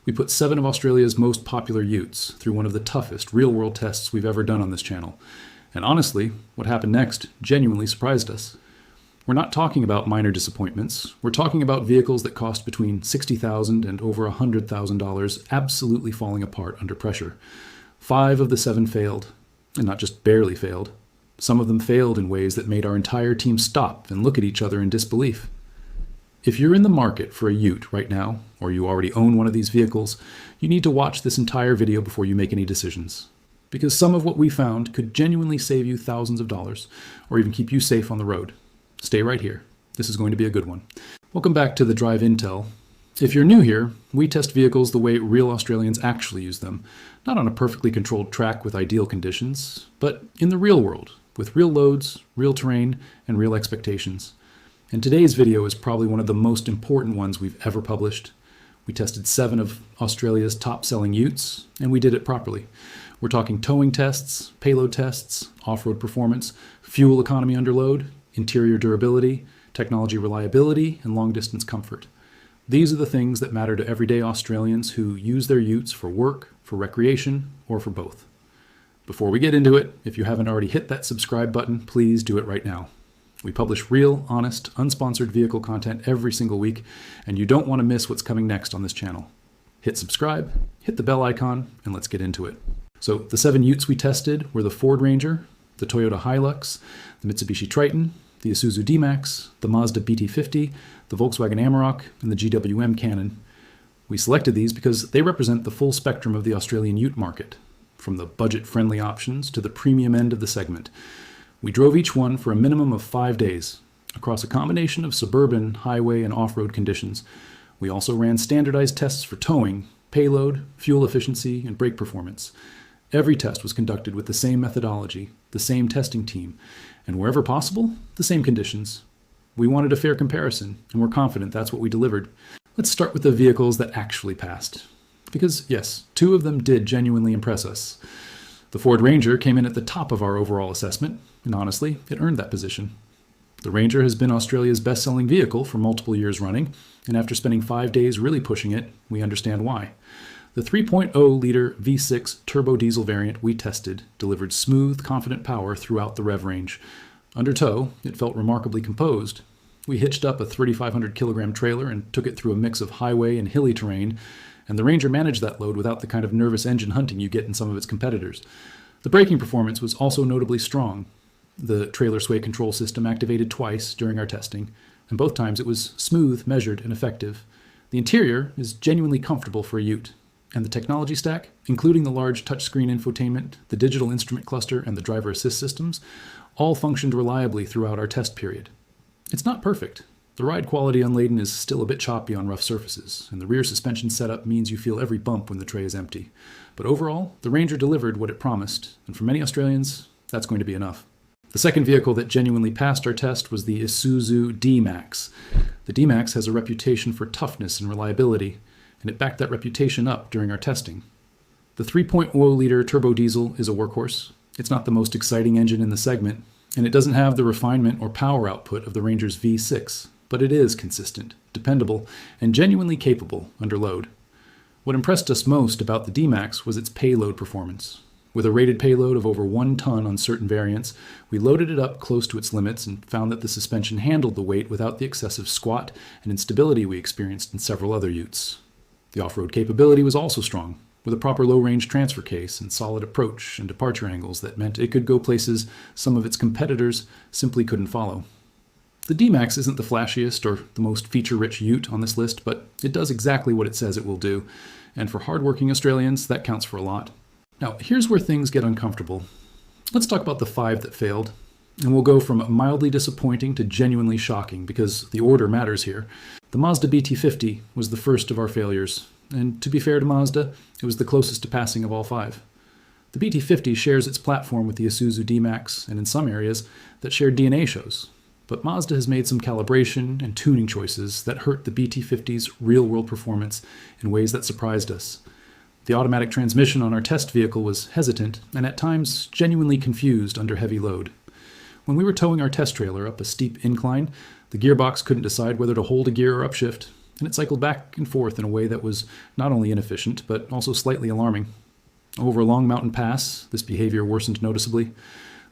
We put 7 of Australia's most popular Utes through one of the toughest real-world tests we've ever done on this channel. And honestly, what happened next genuinely surprised us. We're not talking about minor disappointments. We're talking about vehicles that cost between $60,000 and over $100,000 absolutely falling apart under pressure. 5 of the 7 failed, and not just barely failed. Some of them failed in ways that made our entire team stop and look at each other in disbelief. If you're in the market for a Ute right now, or you already own one of these vehicles, you need to watch this entire video before you make any decisions. Because some of what we found could genuinely save you thousands of dollars, or even keep you safe on the road. Stay right here. This is going to be a good one. Welcome back to the Drive Intel. If you're new here, we test vehicles the way real Australians actually use them. Not on a perfectly controlled track with ideal conditions, but in the real world, with real loads, real terrain, and real expectations. And today's video is probably one of the most important ones we've ever published. We tested 7 of Australia's top-selling Utes, and we did it properly. We're talking towing tests, payload tests, off-road performance, fuel economy under load, interior durability, technology reliability, and long-distance comfort. These are the things that matter to everyday Australians who use their Utes for work, for recreation, or for both. Before we get into it, if you haven't already hit that subscribe button, please do it right now. We publish real, honest, unsponsored vehicle content every single week, and you don't want to miss what's coming next on this channel. Hit subscribe, hit the bell icon, and let's get into it. So the 7 Utes we tested were the Ford Ranger, the Toyota HiLux, the Mitsubishi Triton, the Isuzu D-Max, the Mazda BT-50, the Volkswagen Amarok, and the GWM Cannon. We selected these because they represent the full spectrum of the Australian Ute market, from the budget-friendly options to the premium end of the segment. We drove each one for a minimum of 5 days, across a combination of suburban, highway, and off-road conditions. We also ran standardized tests for towing, payload, fuel efficiency, and brake performance. Every test was conducted with the same methodology, the same testing team, and wherever possible, the same conditions. We wanted a fair comparison, and we're confident that's what we delivered. Let's start with the vehicles that actually passed. Because, yes, 2 of them did genuinely impress us. The Ford Ranger came in at the top of our overall assessment, and honestly, it earned that position. The Ranger has been Australia's best-selling vehicle for multiple years running, and after spending 5 days really pushing it, we understand why. The 3.0-liter V6 turbo diesel variant we tested delivered smooth, confident power throughout the rev range. Under tow, it felt remarkably composed. We hitched up a 3,500-kilogram trailer and took it through a mix of highway and hilly terrain, and the Ranger managed that load without the kind of nervous engine hunting you get in some of its competitors. The braking performance was also notably strong. The trailer sway control system activated twice during our testing, and both times it was smooth, measured, and effective. The interior is genuinely comfortable for a Ute. And the technology stack, including the large touchscreen infotainment, the digital instrument cluster, and the driver assist systems, all functioned reliably throughout our test period. It's not perfect. The ride quality unladen is still a bit choppy on rough surfaces, and the rear suspension setup means you feel every bump when the tray is empty. But overall, the Ranger delivered what it promised, and for many Australians, that's going to be enough. The second vehicle that genuinely passed our test was the Isuzu D-Max. The D-Max has a reputation for toughness and reliability, and it backed that reputation up during our testing. The 3.0-liter turbo diesel is a workhorse. It's not the most exciting engine in the segment, and it doesn't have the refinement or power output of the Ranger's V6, but it is consistent, dependable, and genuinely capable under load. What impressed us most about the D-Max was its payload performance. With a rated payload of over 1 ton on certain variants, we loaded it up close to its limits and found that the suspension handled the weight without the excessive squat and instability we experienced in several other Utes. The off-road capability was also strong, with a proper low-range transfer case and solid approach and departure angles that meant it could go places some of its competitors simply couldn't follow. The D-Max isn't the flashiest or the most feature-rich Ute on this list, but it does exactly what it says it will do, and for hard-working Australians, that counts for a lot. Now, here's where things get uncomfortable. Let's talk about the 5 that failed, and we'll go from mildly disappointing to genuinely shocking, because the order matters here. The Mazda BT-50 was the first of our failures, and to be fair to Mazda, it was the closest to passing of all 5. The BT-50 shares its platform with the Isuzu D-Max, and in some areas, that shared DNA shows. But Mazda has made some calibration and tuning choices that hurt the BT-50's real-world performance in ways that surprised us. The automatic transmission on our test vehicle was hesitant, and at times genuinely confused under heavy load. When we were towing our test trailer up a steep incline, the gearbox couldn't decide whether to hold a gear or upshift, and it cycled back and forth in a way that was not only inefficient, but also slightly alarming. Over a long mountain pass, this behavior worsened noticeably.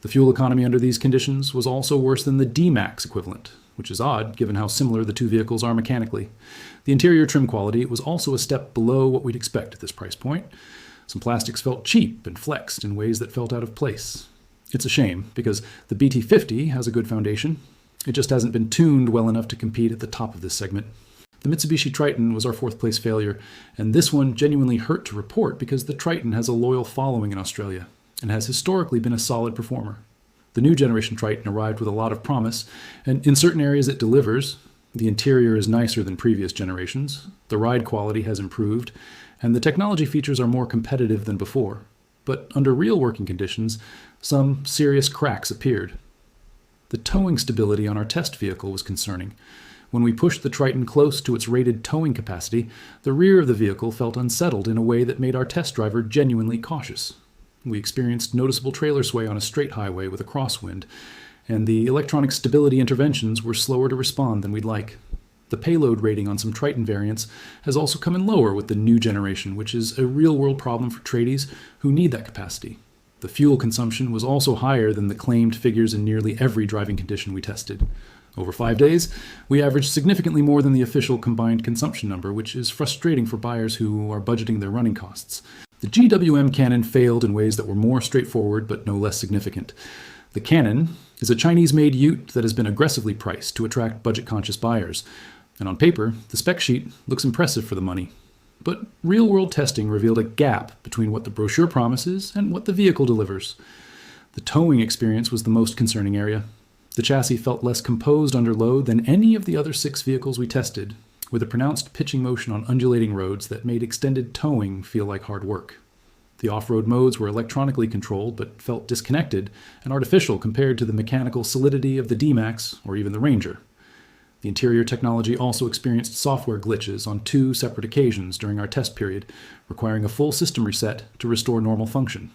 The fuel economy under these conditions was also worse than the D-Max equivalent, which is odd given how similar the two vehicles are mechanically. The interior trim quality was also a step below what we'd expect at this price point. Some plastics felt cheap and flexed in ways that felt out of place. It's a shame, because the BT-50 has a good foundation. It just hasn't been tuned well enough to compete at the top of this segment. The Mitsubishi Triton was our fourth place failure, and this one genuinely hurt to report because the Triton has a loyal following in Australia and has historically been a solid performer. The new generation Triton arrived with a lot of promise, and in certain areas it delivers. The interior is nicer than previous generations, the ride quality has improved, and the technology features are more competitive than before. But under real working conditions, some serious cracks appeared. The towing stability on our test vehicle was concerning. When we pushed the Triton close to its rated towing capacity, the rear of the vehicle felt unsettled in a way that made our test driver genuinely cautious. We experienced noticeable trailer sway on a straight highway with a crosswind, and the electronic stability interventions were slower to respond than we'd like. The payload rating on some Triton variants has also come in lower with the new generation, which is a real-world problem for tradies who need that capacity. The fuel consumption was also higher than the claimed figures in nearly every driving condition we tested. Over 5 days, we averaged significantly more than the official combined consumption number, which is frustrating for buyers who are budgeting their running costs. The GWM Cannon failed in ways that were more straightforward but no less significant. The Cannon is a Chinese-made ute that has been aggressively priced to attract budget-conscious buyers. And on paper, the spec sheet looks impressive for the money. But real-world testing revealed a gap between what the brochure promises and what the vehicle delivers. The towing experience was the most concerning area. The chassis felt less composed under load than any of the other 6 vehicles we tested, with a pronounced pitching motion on undulating roads that made extended towing feel like hard work. The off-road modes were electronically controlled but felt disconnected and artificial compared to the mechanical solidity of the D-Max or even the Ranger. The interior technology also experienced software glitches on 2 separate occasions during our test period, requiring a full system reset to restore normal function.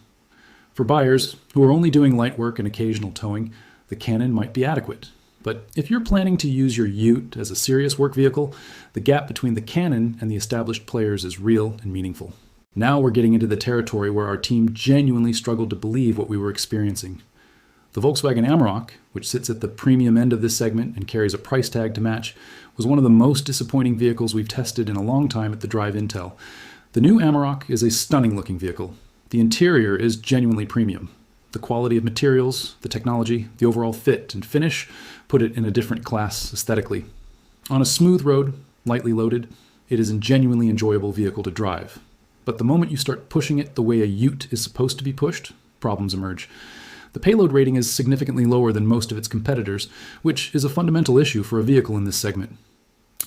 For buyers who are only doing light work and occasional towing, the Cannon might be adequate. But if you're planning to use your Ute as a serious work vehicle, the gap between the Cannon and the established players is real and meaningful. Now we're getting into the territory where our team genuinely struggled to believe what we were experiencing. The Volkswagen Amarok, which sits at the premium end of this segment and carries a price tag to match, was one of the most disappointing vehicles we've tested in a long time at the Drive Intel. The new Amarok is a stunning-looking vehicle. The interior is genuinely premium. The quality of materials, the technology, the overall fit and finish put it in a different class aesthetically. On a smooth road, lightly loaded, it is a genuinely enjoyable vehicle to drive. But the moment you start pushing it the way a Ute is supposed to be pushed, problems emerge. The payload rating is significantly lower than most of its competitors, which is a fundamental issue for a vehicle in this segment.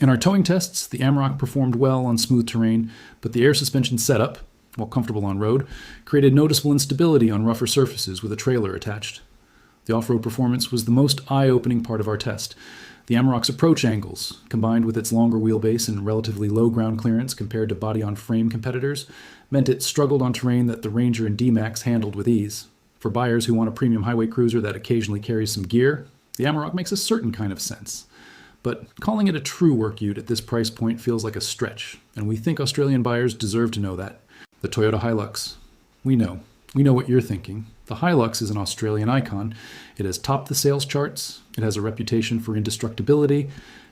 In our towing tests, the Amarok performed well on smooth terrain, but the air suspension setup, while comfortable on road, created noticeable instability on rougher surfaces with a trailer attached. The off-road performance was the most eye-opening part of our test. The Amarok's approach angles, combined with its longer wheelbase and relatively low ground clearance compared to body-on-frame competitors, meant it struggled on terrain that the Ranger and D-Max handled with ease. For buyers who want a premium highway cruiser that occasionally carries some gear, the Amarok makes a certain kind of sense. But calling it a true work ute at this price point feels like a stretch, and we think Australian buyers deserve to know that. The Toyota HiLux. We know what you're thinking. The HiLux is an Australian icon. It has topped the sales charts, it has a reputation for indestructibility,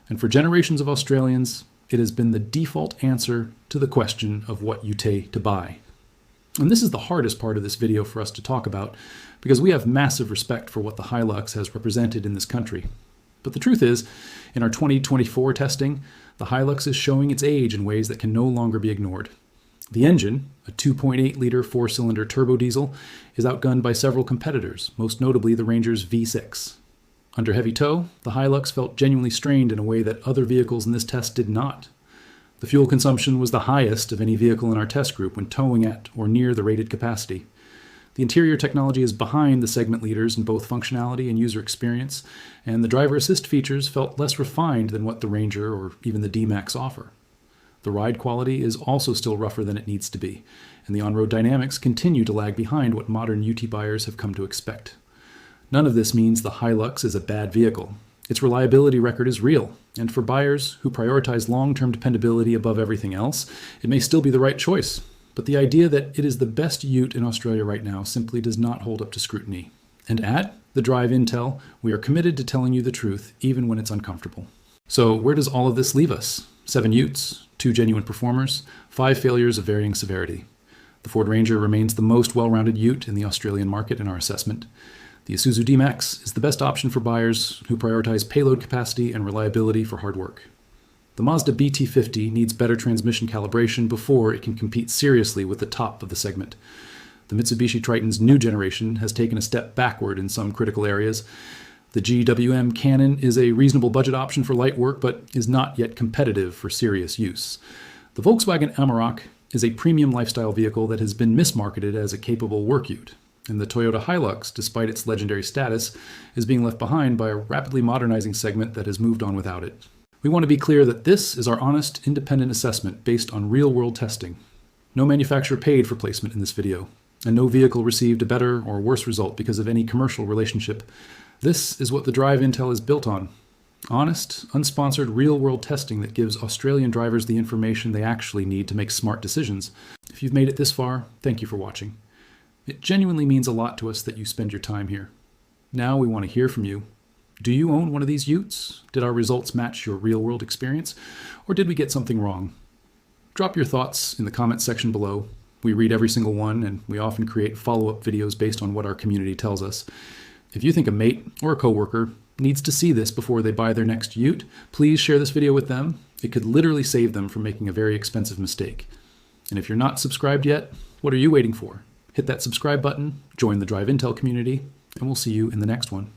and for generations of Australians, it has been the default answer to the question of what ute to buy. And this is the hardest part of this video for us to talk about, because we have massive respect for what the HiLux has represented in this country. But the truth is, in our 2024 testing, the HiLux is showing its age in ways that can no longer be ignored. The engine, a 2.8-liter 4-cylinder turbo diesel, is outgunned by several competitors, most notably the Ranger's V6. Under heavy tow, the HiLux felt genuinely strained in a way that other vehicles in this test did not. The fuel consumption was the highest of any vehicle in our test group when towing at or near the rated capacity. The interior technology is behind the segment leaders in both functionality and user experience, and the driver assist features felt less refined than what the Ranger or even the D-Max offer. The ride quality is also still rougher than it needs to be, and the on-road dynamics continue to lag behind what modern UT buyers have come to expect. None of this means the HiLux is a bad vehicle. Its reliability record is real, And for buyers who prioritize long-term dependability above everything else, it may still be the right choice. But the idea that it is the best ute in Australia right now simply does not hold up to scrutiny. And at The Drive Intel, we are committed to telling you the truth, even when it's uncomfortable. So where does all of this leave us? 7 utes, 2 genuine performers, 5 failures of varying severity. The Ford Ranger remains the most well-rounded ute in the Australian market in our assessment. The Isuzu D-Max is the best option for buyers who prioritize payload capacity and reliability for hard work. The Mazda BT-50 needs better transmission calibration before it can compete seriously with the top of the segment. The Mitsubishi Triton's new generation has taken a step backward in some critical areas. The GWM Cannon is a reasonable budget option for light work, but is not yet competitive for serious use. The Volkswagen Amarok is a premium lifestyle vehicle that has been mismarketed as a capable work ute. And the Toyota HiLux, despite its legendary status, is being left behind by a rapidly modernizing segment that has moved on without it. We want to be clear that this is our honest, independent assessment based on real-world testing. No manufacturer paid for placement in this video, and no vehicle received a better or worse result because of any commercial relationship. This is what the Drive Intel is built on. Honest, unsponsored, real-world testing that gives Australian drivers the information they actually need to make smart decisions. If you've made it this far, thank you for watching. It genuinely means a lot to us that you spend your time here. Now we want to hear from you. Do you own one of these utes? Did our results match your real-world experience? Or did we get something wrong? Drop your thoughts in the comments section below. We read every single one, and we often create follow-up videos based on what our community tells us. If you think a mate or a coworker needs to see this before they buy their next ute, please share this video with them. It could literally save them from making a very expensive mistake. And if you're not subscribed yet, what are you waiting for? Hit that subscribe button, join the Drive Intel community, and we'll see you in the next one.